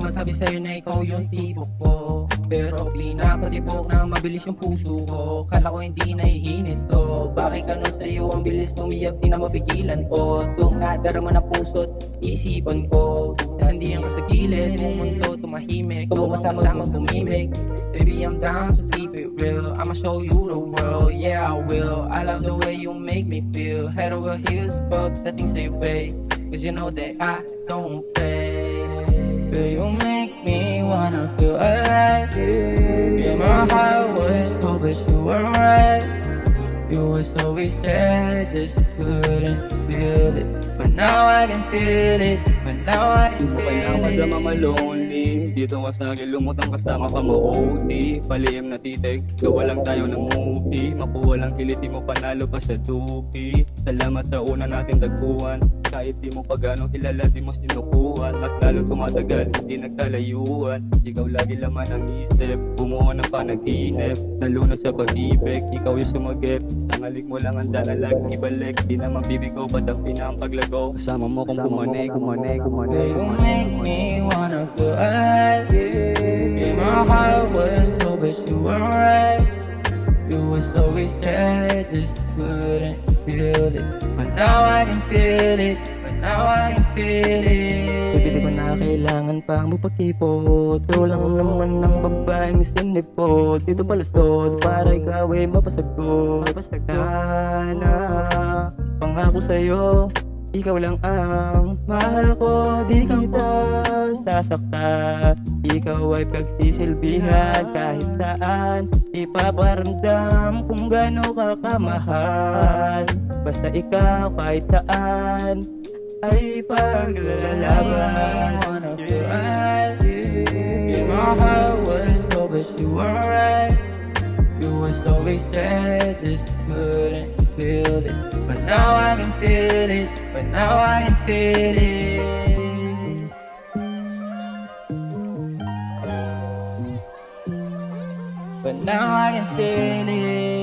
naman sabi sa'yo na ikaw yung tipo ko, pero pinapatibok na mabilis yung puso ko. Kala ko hindi nahihinit to, bakit ganun sa'yo ang bilis tumiyak, di na mapigilan ko. Tung nadarama ng puso't isipan ko, nasandihan ka sa gilid ng mundo tumahimik, ikaw masasama gumimik. Baby, I'm down to keep it real, I'ma show you the world, yeah I will. I love the way you make me feel, head over heels, fuck the things that you say, cause you know that I don't play. Girl, you make me wanna feel alive. Yeah, my heart was so, but you were right. You were so there, just couldn't feel it. But now I can feel it, but now I can feel it. Madama malonely, dito ka sa akin lumutang kasama ka mo-OD. Palihim na titig, gawa lang tayo ng movie. Makuha lang kiliti mo, panalo pa sa tupi. Salamat sa una natin tagpuan, kahit di mo pa gano'ng kilala, di mo sinukuhan. Mas lalong tumatagal, hindi nagkalayuan. Ikaw lagi laman ang isip, bumuo ng panaginip. Nalunod sa pag-ibig, ikaw yung sumagip. Sangalik mo lang ang danalag, ibalik. Di naman bibigo, ba't ang pinapaglago? Kasama mo kung kumanig. Girl, you make me wanna feel alive. Yeah, my heart was so, but you were right. You were always there, just couldn't feel it. But now I can feel it, but now I can feel it. Baby, di ba na kailangan pang magpakipot? Ikaw lang naman ng babaeng sinipot. Dito palusot, para ikaw ay mapasagot. Sana, pangako sa'yo, ikaw lang ang mahal ko. Di kita sasaktan, ikaw ay pagsisilbihan. Kahit saan, ipaparamdam kung gaano ka kamahal. Basta ikaw kahit saan ay paglalaban. Wanna feel alive. Yeah, my heart was so, but you were right. You were always there, just couldn't feel it. But now I can feel it, but now I can feel it. But now I can feel it.